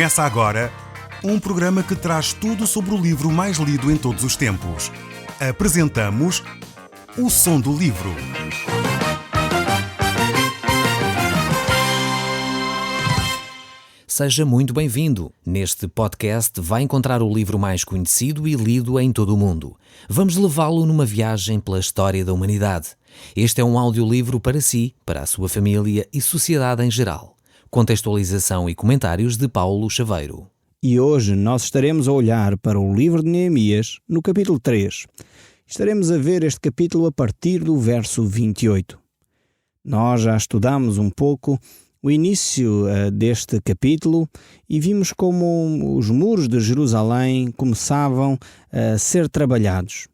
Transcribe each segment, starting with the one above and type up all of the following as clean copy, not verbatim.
Começa agora um programa que traz tudo sobre o livro mais lido em todos os tempos. Apresentamos O Som do Livro. Seja muito bem-vindo. Neste podcast vai encontrar o livro mais conhecido e lido em todo o mundo. Vamos levá-lo numa viagem pela história da humanidade. Este é um audiolivro para si, para a sua família e sociedade em geral. Contextualização e comentários de Paulo Chaveiro. E hoje nós estaremos a olhar para o livro de Neemias, no capítulo 3. Estaremos a ver este capítulo a partir do verso 28. Nós já estudamos um pouco o início deste capítulo e vimos como os muros de Jerusalém começavam a ser trabalhados.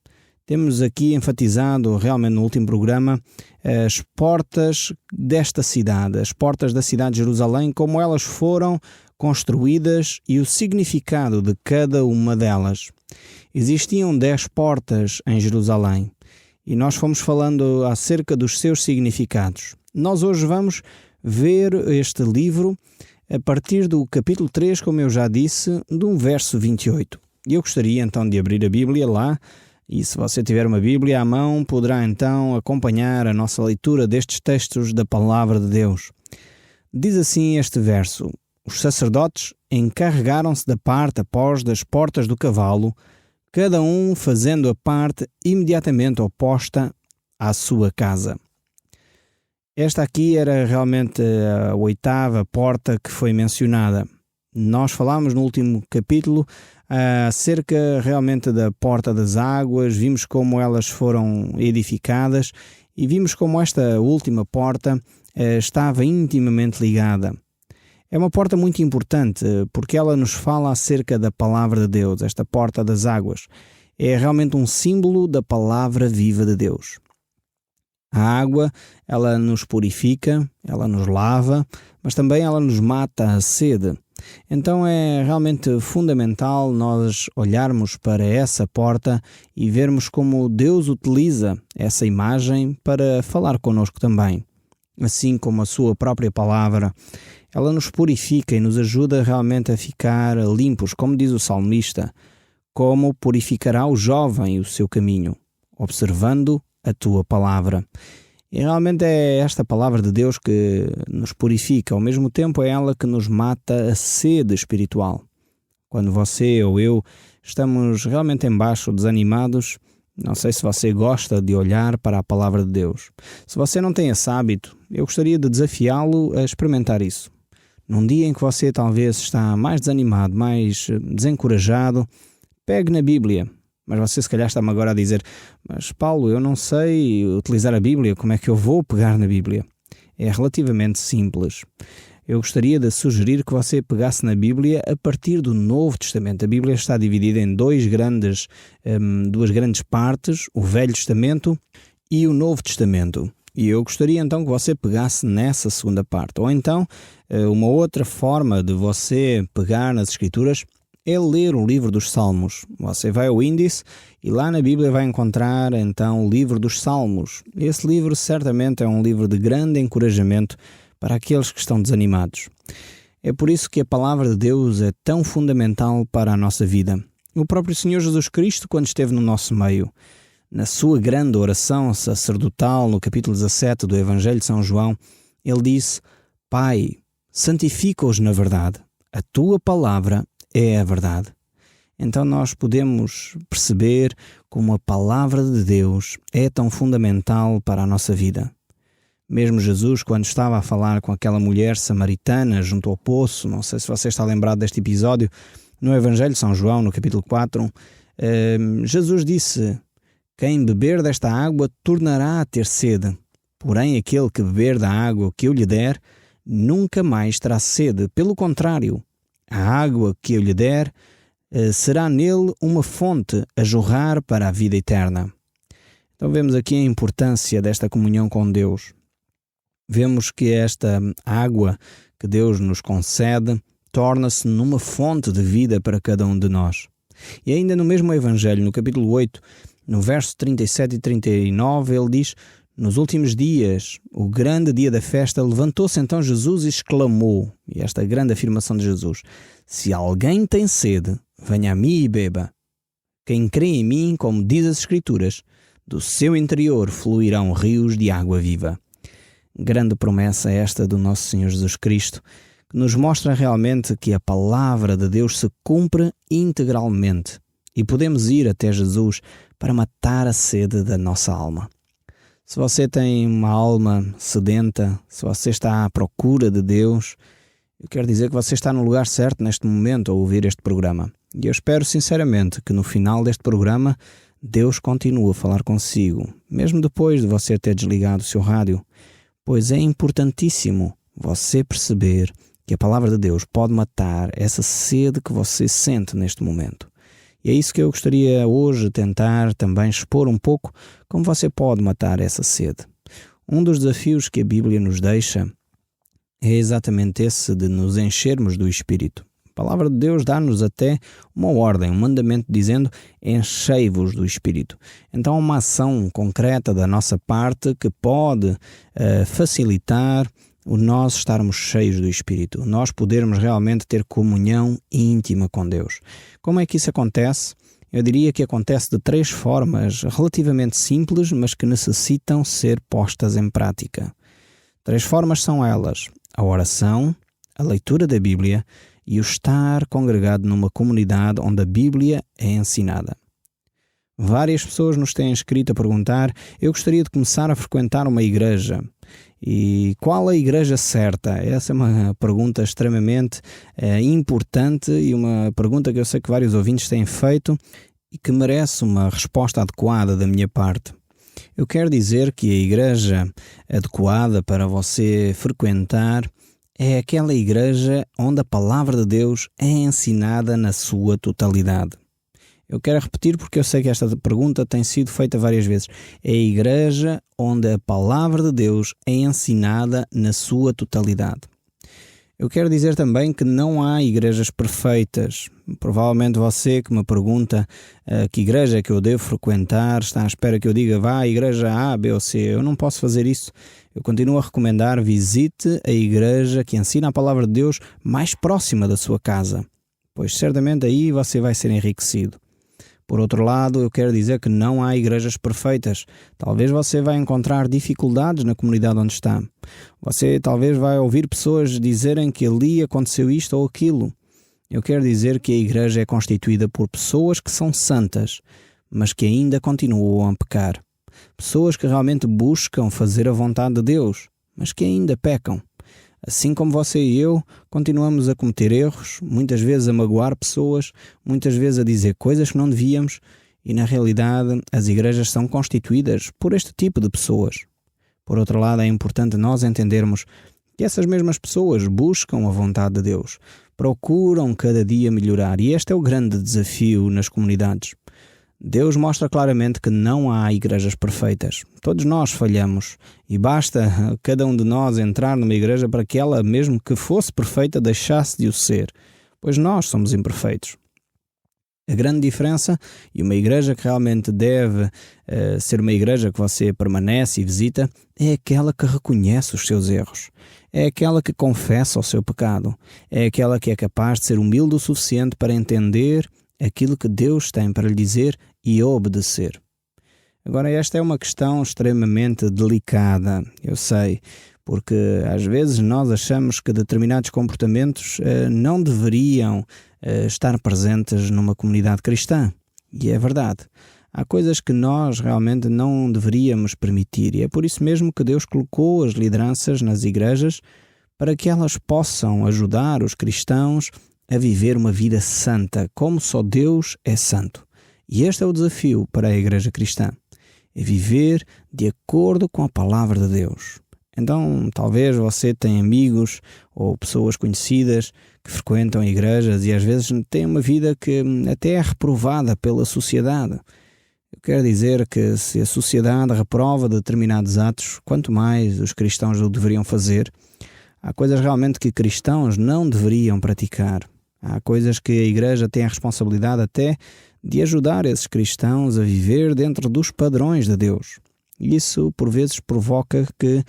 Temos aqui enfatizado, realmente no último programa, as portas desta cidade, as portas da cidade de Jerusalém, como elas foram construídas e o significado de cada uma delas. Existiam 10 portas em Jerusalém e nós fomos falando acerca dos seus significados. Nós hoje vamos ver este livro a partir do capítulo 3, como eu já disse, do verso 28. E eu gostaria então de abrir a Bíblia lá. E se você tiver uma Bíblia à mão, poderá então acompanhar a nossa leitura destes textos da Palavra de Deus. Diz assim este verso: os sacerdotes encarregaram-se da parte após das portas do cavalo, cada um fazendo a parte imediatamente oposta à sua casa. Esta aqui era realmente a 8ª porta que foi mencionada. Nós falámos no último capítulo acerca realmente da Porta das Águas, vimos como elas foram edificadas e vimos como esta última porta estava intimamente ligada. É uma porta muito importante porque ela nos fala acerca da Palavra de Deus, esta Porta das Águas. É realmente um símbolo da Palavra viva de Deus. A água, ela nos purifica, ela nos lava, mas também ela nos mata a sede. Então é realmente fundamental nós olharmos para essa porta e vermos como Deus utiliza essa imagem para falar connosco também. Assim como a sua própria palavra, ela nos purifica e nos ajuda realmente a ficar limpos, como diz o salmista: como purificará o jovem o seu caminho, observando a tua palavra. E realmente é esta palavra de Deus que nos purifica, ao mesmo tempo é ela que nos mata a sede espiritual. Quando você ou eu estamos realmente em baixo, desanimados, não sei se você gosta de olhar para a palavra de Deus. Se você não tem esse hábito, eu gostaria de desafiá-lo a experimentar isso. Num dia em que você talvez está mais desanimado, mais desencorajado, pegue na Bíblia. Mas você se calhar está-me agora a dizer: mas Paulo, eu não sei utilizar a Bíblia, como é que eu vou pegar na Bíblia? É relativamente simples. Eu gostaria de sugerir que você pegasse na Bíblia a partir do Novo Testamento. A Bíblia está dividida em duas grandes partes, o Velho Testamento e o Novo Testamento. E eu gostaria então que você pegasse nessa segunda parte. Ou então, uma outra forma de você pegar nas Escrituras é ler o livro dos Salmos. Você vai ao índice e lá na Bíblia vai encontrar então o livro dos Salmos. Esse livro certamente é um livro de grande encorajamento para aqueles que estão desanimados. É por isso que a palavra de Deus é tão fundamental para a nossa vida. O próprio Senhor Jesus Cristo, quando esteve no nosso meio, na sua grande oração sacerdotal, no capítulo 17 do Evangelho de São João, ele disse: Pai, santifica-os na verdade. A tua palavra é a verdade. Então nós podemos perceber como a palavra de Deus é tão fundamental para a nossa vida. Mesmo Jesus, quando estava a falar com aquela mulher samaritana junto ao poço, não sei se você está lembrado deste episódio, no Evangelho de São João, no capítulo 4, Jesus disse: quem beber desta água tornará a ter sede, porém aquele que beber da água que eu lhe der, nunca mais terá sede. Pelo contrário, a água que eu lhe der será nele uma fonte a jorrar para a vida eterna. Então vemos aqui a importância desta comunhão com Deus. Vemos que esta água que Deus nos concede torna-se numa fonte de vida para cada um de nós. E ainda no mesmo Evangelho, no capítulo 8, no verso 37 e 39, ele diz: Nos últimos dias, o grande dia da festa, levantou-se então Jesus e exclamou, e esta grande afirmação de Jesus: se alguém tem sede, venha a mim e beba. Quem crê em mim, como diz as Escrituras, do seu interior fluirão rios de água viva. Grande promessa esta do nosso Senhor Jesus Cristo, que nos mostra realmente que a palavra de Deus se cumpre integralmente e podemos ir até Jesus para matar a sede da nossa alma. Se você tem uma alma sedenta, se você está à procura de Deus, eu quero dizer que você está no lugar certo neste momento a ouvir este programa. E eu espero sinceramente que no final deste programa Deus continue a falar consigo, mesmo depois de você ter desligado o seu rádio, pois é importantíssimo você perceber que a palavra de Deus pode matar essa sede que você sente neste momento. E é isso que eu gostaria hoje tentar também expor um pouco como você pode matar essa sede. Um dos desafios que a Bíblia nos deixa é exatamente esse de nos enchermos do Espírito. A palavra de Deus dá-nos até uma ordem, um mandamento dizendo: enchei-vos do Espírito. Então há uma ação concreta da nossa parte que pode facilitar o nós estarmos cheios do Espírito, nós podermos realmente ter comunhão íntima com Deus. Como é que isso acontece? Eu diria que acontece de 3 formas relativamente simples, mas que necessitam ser postas em prática. 3 formas são elas: a oração, a leitura da Bíblia e o estar congregado numa comunidade onde a Bíblia é ensinada. Várias pessoas nos têm escrito a perguntar: eu gostaria de começar a frequentar uma igreja. E qual a igreja certa? Essa é uma pergunta extremamente importante e uma pergunta que eu sei que vários ouvintes têm feito e que merece uma resposta adequada da minha parte. Eu quero dizer que a igreja adequada para você frequentar é aquela igreja onde a palavra de Deus é ensinada na sua totalidade. Eu quero repetir porque eu sei que esta pergunta tem sido feita várias vezes. É a igreja onde a palavra de Deus é ensinada na sua totalidade. Eu quero dizer também que não há igrejas perfeitas. Provavelmente você que me pergunta que igreja é que eu devo frequentar, está à espera que eu diga vá à igreja A, B ou C. Eu não posso fazer isso. Eu continuo a recomendar: visite a igreja que ensina a palavra de Deus mais próxima da sua casa, pois certamente aí você vai ser enriquecido. Por outro lado, eu quero dizer que não há igrejas perfeitas. Talvez você vai encontrar dificuldades na comunidade onde está. Você talvez vai ouvir pessoas dizerem que ali aconteceu isto ou aquilo. Eu quero dizer que a igreja é constituída por pessoas que são santas, mas que ainda continuam a pecar. Pessoas que realmente buscam fazer a vontade de Deus, mas que ainda pecam. Assim como você e eu, continuamos a cometer erros, muitas vezes a magoar pessoas, muitas vezes a dizer coisas que não devíamos, e na realidade as igrejas são constituídas por este tipo de pessoas. Por outro lado, é importante nós entendermos que essas mesmas pessoas buscam a vontade de Deus, procuram cada dia melhorar, e este é o grande desafio nas comunidades. Deus mostra claramente que não há igrejas perfeitas. Todos nós falhamos e basta cada um de nós entrar numa igreja para que ela, mesmo que fosse perfeita, deixasse de o ser, pois nós somos imperfeitos. A grande diferença, e uma igreja que realmente deve ser uma igreja que você permanece e visita, é aquela que reconhece os seus erros. É aquela que confessa o seu pecado. É aquela que é capaz de ser humilde o suficiente para entender aquilo que Deus tem para lhe dizer e obedecer. Agora, esta é uma questão extremamente delicada, eu sei, porque às vezes nós achamos que determinados comportamentos não deveriam estar presentes numa comunidade cristã. E é verdade. Há coisas que nós realmente não deveríamos permitir, e é por isso mesmo que Deus colocou as lideranças nas igrejas para que elas possam ajudar os cristãos a viver uma vida santa, como só Deus é santo. E este é o desafio para a igreja cristã, é viver de acordo com a palavra de Deus. Então, talvez você tenha amigos ou pessoas conhecidas que frequentam igrejas e às vezes têm uma vida que até é reprovada pela sociedade. Eu quero dizer que se a sociedade reprova determinados atos, quanto mais os cristãos o deveriam fazer. Há coisas realmente que cristãos não deveriam praticar. Há coisas que a igreja tem a responsabilidade até de ajudar esses cristãos a viver dentro dos padrões de Deus. Isso, por vezes, provoca que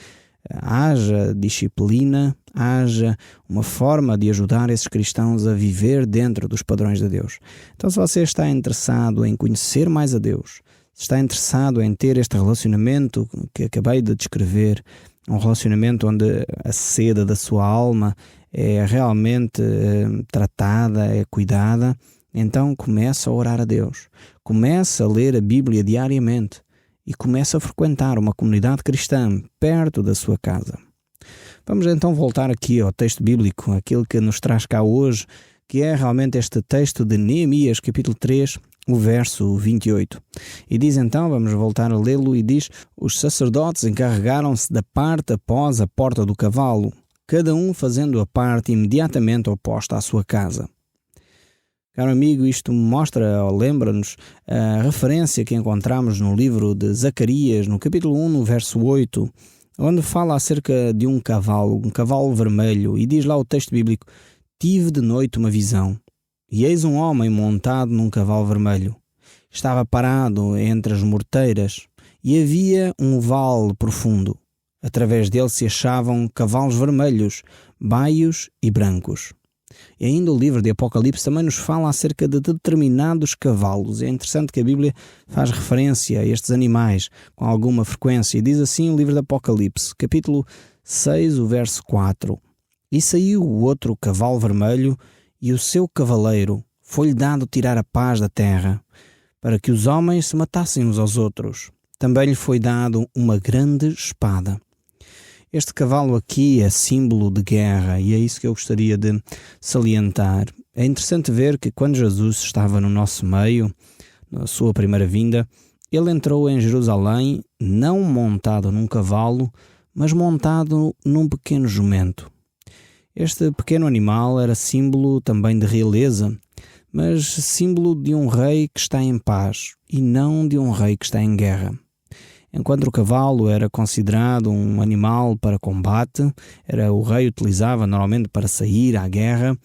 haja disciplina, haja uma forma de ajudar esses cristãos a viver dentro dos padrões de Deus. Então, se você está interessado em conhecer mais a Deus, se está interessado em ter este relacionamento que acabei de descrever, um relacionamento onde a sede da sua alma é realmente tratada, é cuidada, então começa a orar a Deus, começa a ler a Bíblia diariamente e começa a frequentar uma comunidade cristã perto da sua casa. Vamos então voltar aqui ao texto bíblico, aquilo que nos traz cá hoje, que é realmente este texto de Neemias, capítulo 3, o verso 28. E diz então, vamos voltar a lê-lo, e diz: os sacerdotes encarregaram-se da parte após a porta do cavalo, cada um fazendo a parte imediatamente oposta à sua casa. Caro amigo, isto mostra ou lembra-nos a referência que encontramos no livro de Zacarias, no capítulo 1, no verso 8, onde fala acerca de um cavalo vermelho, e diz lá o texto bíblico: tive de noite uma visão, e eis um homem montado num cavalo vermelho. Estava parado entre as morteiras, e havia um vale profundo. Através dele se achavam cavalos vermelhos, baios e brancos. E ainda o livro de Apocalipse também nos fala acerca de determinados cavalos. É interessante que a Bíblia faz referência a estes animais com alguma frequência. E diz assim o livro de Apocalipse, capítulo 6, o verso 4. E saiu o outro cavalo vermelho, e o seu cavaleiro foi-lhe dado tirar a paz da terra, para que os homens se matassem uns aos outros. Também lhe foi dado uma grande espada. Este cavalo aqui é símbolo de guerra, e é isso que eu gostaria de salientar. É interessante ver que quando Jesus estava no nosso meio, na sua primeira vinda, ele entrou em Jerusalém não montado num cavalo, mas montado num pequeno jumento. Este pequeno animal era símbolo também de realeza, mas símbolo de um rei que está em paz e não de um rei que está em guerra. Enquanto o cavalo era considerado um animal para combate, o rei utilizava normalmente para sair à guerra,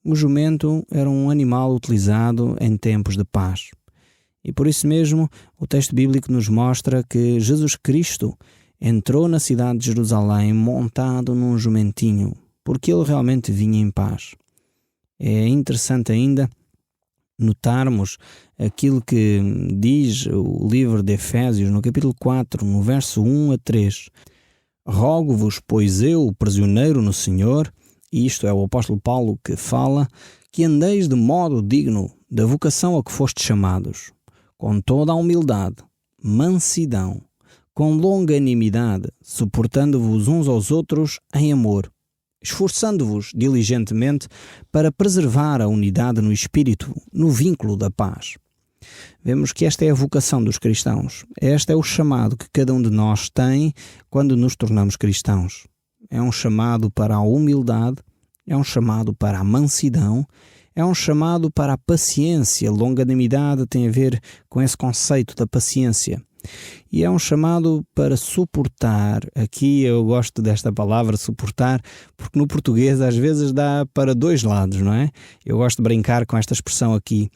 o jumento era um animal utilizado em tempos de paz. E por isso mesmo o texto bíblico nos mostra que Jesus Cristo entrou na cidade de Jerusalém montado num jumentinho, porque ele realmente vinha em paz. É interessante ainda notarmos aquilo que diz o livro de Efésios, no capítulo 4, no verso 1 a 3. Rogo-vos, pois eu, prisioneiro no Senhor, e isto é o apóstolo Paulo que fala, que andeis de modo digno da vocação a que fostes chamados, com toda a humildade, mansidão, com longanimidade, suportando-vos uns aos outros em amor, esforçando-vos diligentemente para preservar a unidade no espírito, no vínculo da paz. Vemos que esta é a vocação dos cristãos. Este é o chamado que cada um de nós tem quando nos tornamos cristãos. É um chamado para a humildade, é um chamado para a mansidão, é um chamado para a paciência. Longanimidade tem a ver com esse conceito da paciência. E é um chamado para suportar. Aqui eu gosto desta palavra, suportar, porque no português às vezes dá para dois lados, não é? Eu gosto de brincar com esta expressão aqui.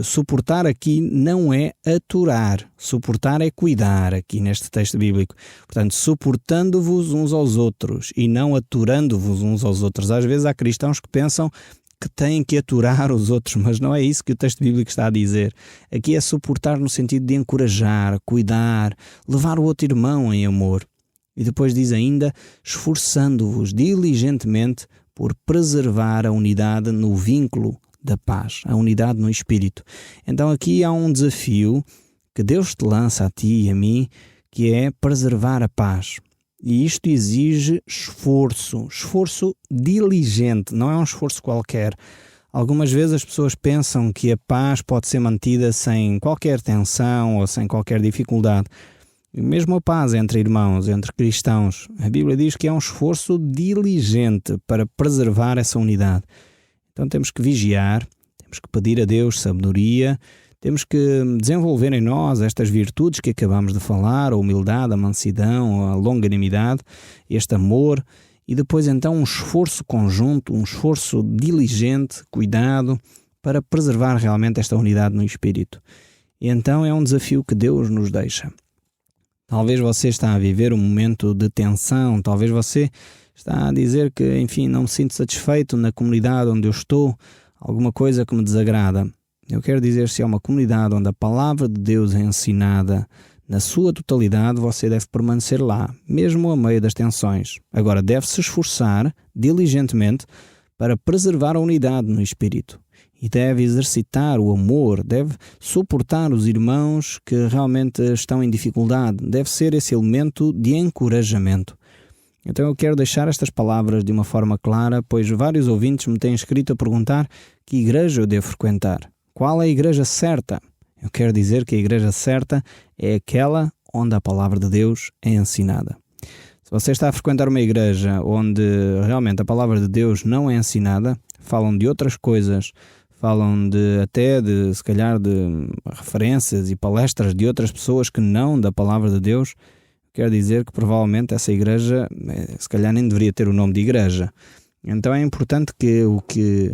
Suportar aqui não é aturar, suportar é cuidar aqui neste texto bíblico. Portanto, suportando-vos uns aos outros e não aturando-vos uns aos outros. Às vezes há cristãos que pensam que têm que aturar os outros, mas não é isso que o texto bíblico está a dizer. Aqui é suportar no sentido de encorajar, cuidar, levar o outro irmão em amor. E depois diz ainda, esforçando-vos diligentemente por preservar a unidade no vínculo da paz, a unidade no espírito. Então aqui há um desafio que Deus te lança a ti e a mim, que é preservar a paz. E isto exige esforço diligente, não é um esforço qualquer. Algumas vezes as pessoas pensam que a paz pode ser mantida sem qualquer tensão ou sem qualquer dificuldade. E mesmo a paz entre irmãos, entre cristãos, a Bíblia diz que é um esforço diligente para preservar essa unidade. Então temos que vigiar, temos que pedir a Deus sabedoria, temos que desenvolver em nós estas virtudes que acabamos de falar, a humildade, a mansidão, a longanimidade, este amor, e depois então um esforço conjunto, um esforço diligente, cuidado, para preservar realmente esta unidade no espírito. E então é um desafio que Deus nos deixa. Talvez você está a viver um momento de tensão, talvez você está a dizer que, enfim, não me sinto satisfeito na comunidade onde eu estou, alguma coisa que me desagrada. Eu quero dizer, se é uma comunidade onde a palavra de Deus é ensinada na sua totalidade, você deve permanecer lá, mesmo a meio das tensões. Agora, deve se esforçar diligentemente para preservar a unidade no espírito. E deve exercitar o amor, deve suportar os irmãos que realmente estão em dificuldade, deve ser esse elemento de encorajamento. Então eu quero deixar estas palavras de uma forma clara, pois vários ouvintes me têm escrito a perguntar que igreja eu devo frequentar. Qual é a igreja certa? Eu quero dizer que a igreja certa é aquela onde a palavra de Deus é ensinada. Se você está a frequentar uma igreja onde realmente a palavra de Deus não é ensinada, falam de outras coisas, falam se calhar de referências e palestras de outras pessoas que não da palavra de Deus, quer dizer que provavelmente essa igreja, se calhar nem deveria ter o nome de igreja. Então é importante que o que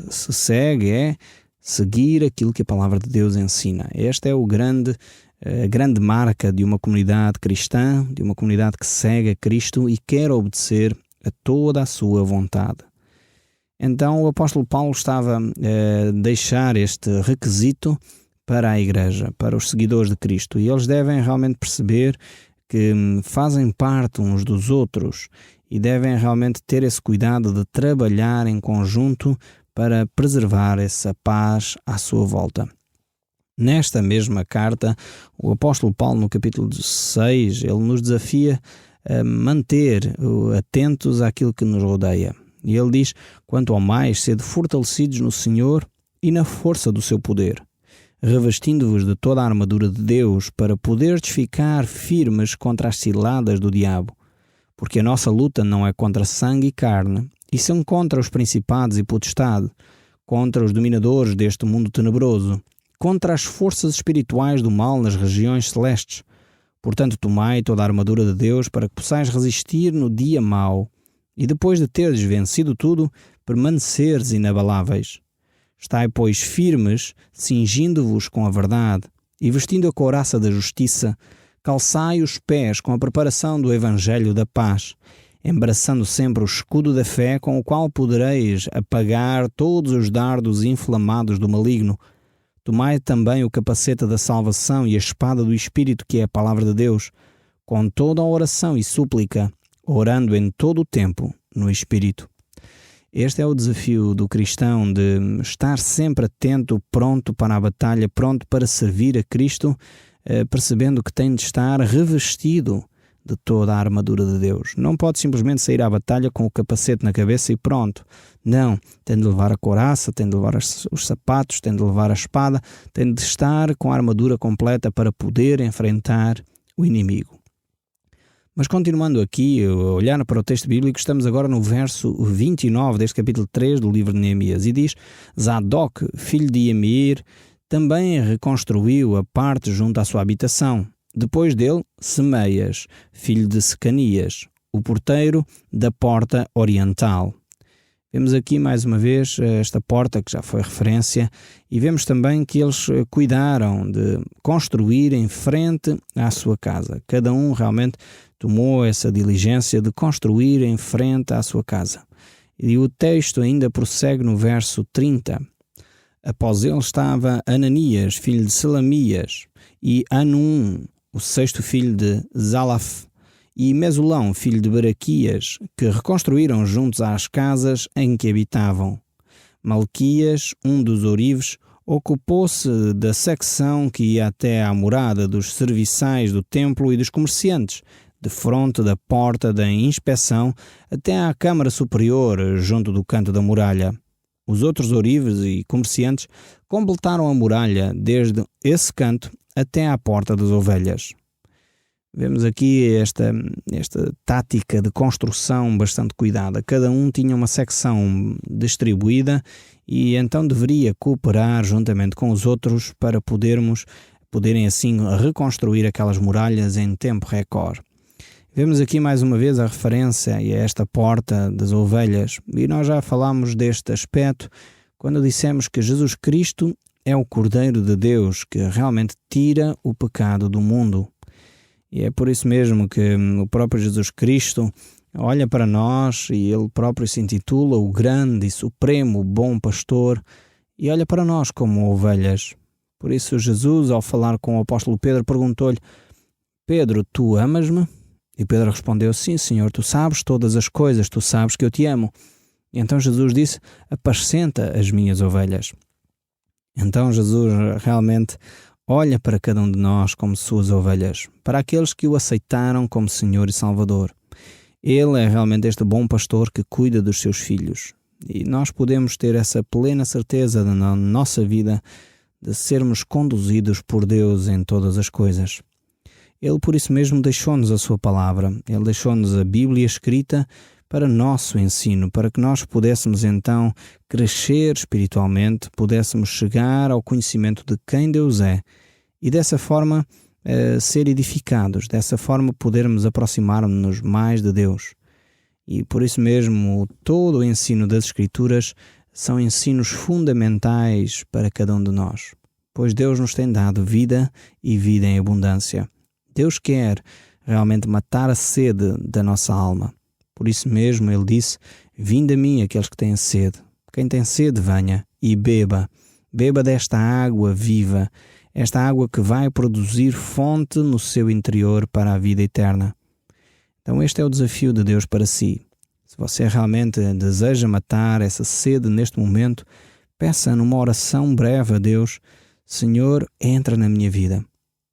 se segue é seguir aquilo que a palavra de Deus ensina. Esta é a grande marca de uma comunidade cristã, de uma comunidade que segue a Cristo e quer obedecer a toda a sua vontade. Então o apóstolo Paulo estava a deixar este requisito para a igreja, para os seguidores de Cristo, e eles devem realmente perceber que fazem parte uns dos outros e devem realmente ter esse cuidado de trabalhar em conjunto para preservar essa paz à sua volta. Nesta mesma carta, o apóstolo Paulo, no capítulo 6, ele nos desafia a manter atentos àquilo que nos rodeia. E ele diz: quanto ao mais, sede fortalecidos no Senhor e na força do seu poder, revestindo-vos de toda a armadura de Deus, para poderes ficar firmes contra as ciladas do diabo. Porque a nossa luta não é contra sangue e carne, e são contra os principados e potestades, contra os dominadores deste mundo tenebroso, contra as forças espirituais do mal nas regiões celestes. Portanto, tomai toda a armadura de Deus, para que possais resistir no dia mau, e depois de teres vencido tudo, permaneceres inabaláveis. Estai, pois, firmes, cingindo-vos com a verdade, e vestindo a couraça da justiça, calçai os pés com a preparação do evangelho da paz, embaraçando sempre o escudo da fé, com o qual podereis apagar todos os dardos inflamados do maligno. Tomai também o capacete da salvação e a espada do Espírito, que é a palavra de Deus, com toda a oração e súplica, orando em todo o tempo no Espírito. Este é o desafio do cristão, de estar sempre atento, pronto para a batalha, pronto para servir a Cristo, percebendo que tem de estar revestido de toda a armadura de Deus. Não pode simplesmente sair à batalha com o capacete na cabeça e pronto. Não, tem de levar a couraça, tem de levar os sapatos, tem de levar a espada, tem de estar com a armadura completa para poder enfrentar o inimigo. Mas continuando aqui, olhando para o texto bíblico, estamos agora no verso 29 deste capítulo 3 do livro de Neemias, e diz: Zadok, filho de Imeir, também reconstruiu a parte junto à sua habitação. Depois dele, Semeias, filho de Secanias, o porteiro da porta oriental. Vemos aqui mais uma vez esta porta que já foi referência, e vemos também que eles cuidaram de construir em frente à sua casa. Cada um realmente tomou essa diligência de construir em frente à sua casa. E o texto ainda prossegue no verso 30. Após ele estava Ananias, filho de Selamias, e Anum, o sexto filho de Zalaf, e Mesulão, filho de Baraquias, que reconstruíram juntos às casas em que habitavam. Malquias, um dos ourives, ocupou-se da secção que ia até à morada dos serviçais do templo e dos comerciantes, de fronte da porta da inspeção até à câmara superior, junto do canto da muralha. Os outros ourives e comerciantes completaram a muralha desde esse canto até à porta das ovelhas. Vemos aqui esta tática de construção bastante cuidada. Cada um tinha uma secção distribuída e então deveria cooperar juntamente com os outros para poderem assim reconstruir aquelas muralhas em tempo recorde. Vemos aqui mais uma vez a referência a esta porta das ovelhas, e nós já falámos deste aspecto quando dissemos que Jesus Cristo é o Cordeiro de Deus que realmente tira o pecado do mundo. E é por isso mesmo que o próprio Jesus Cristo olha para nós e Ele próprio se intitula o grande e supremo bom pastor e olha para nós como ovelhas. Por isso Jesus, ao falar com o apóstolo Pedro, perguntou-lhe: Pedro, tu amas-me? E Pedro respondeu: sim, Senhor, tu sabes todas as coisas, tu sabes que eu te amo. E então Jesus disse: apascenta as minhas ovelhas. Então Jesus realmente olha para cada um de nós como suas ovelhas, para aqueles que o aceitaram como Senhor e Salvador. Ele é realmente este bom pastor que cuida dos seus filhos. E nós podemos ter essa plena certeza na nossa vida de sermos conduzidos por Deus em todas as coisas. Ele por isso mesmo deixou-nos a sua palavra. Ele deixou-nos a Bíblia escrita para nosso ensino, para que nós pudéssemos então crescer espiritualmente, pudéssemos chegar ao conhecimento de quem Deus é e dessa forma ser edificados, dessa forma podermos aproximar-nos mais de Deus. E por isso mesmo todo o ensino das Escrituras são ensinos fundamentais para cada um de nós, pois Deus nos tem dado vida e vida em abundância. Deus quer realmente matar a sede da nossa alma. Por isso mesmo Ele disse: vinde a mim aqueles que têm sede. Quem tem sede, venha e beba. Beba desta água viva, esta água que vai produzir fonte no seu interior para a vida eterna. Então este é o desafio de Deus para si. Se você realmente deseja matar essa sede neste momento, peça numa oração breve a Deus: Senhor, entra na minha vida.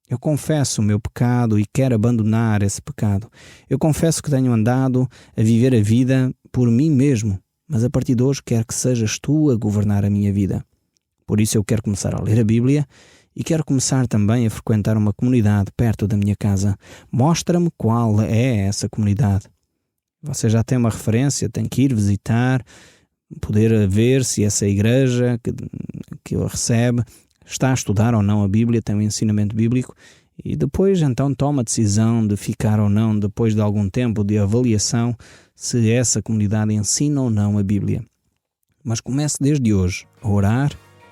Eu confesso o meu pecado e quero abandonar esse pecado. Eu confesso que tenho andado a viver a vida por mim mesmo, mas a partir de hoje quero que sejas tu a governar a minha vida. Por isso eu quero começar a ler a Bíblia e quero começar também a frequentar uma comunidade perto da minha casa. Mostra-me qual é essa comunidade. Você já tem uma referência, tem que ir visitar, poder ver se essa igreja que o recebe está a estudar ou não a Bíblia, tem um ensinamento bíblico, e depois então toma a decisão de ficar ou não, depois de algum tempo de avaliação, se essa comunidade ensina ou não a Bíblia. Mas comece desde hoje a orar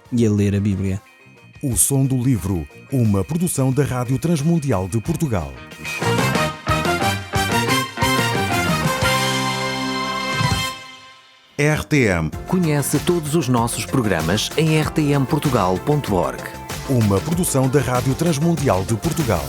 e a ler a Bíblia. O Som do Livro, uma produção da Rádio Transmundial de Portugal. RTM. Conhece todos os nossos programas em rtmportugal.org. Uma produção da Rádio Transmundial de Portugal.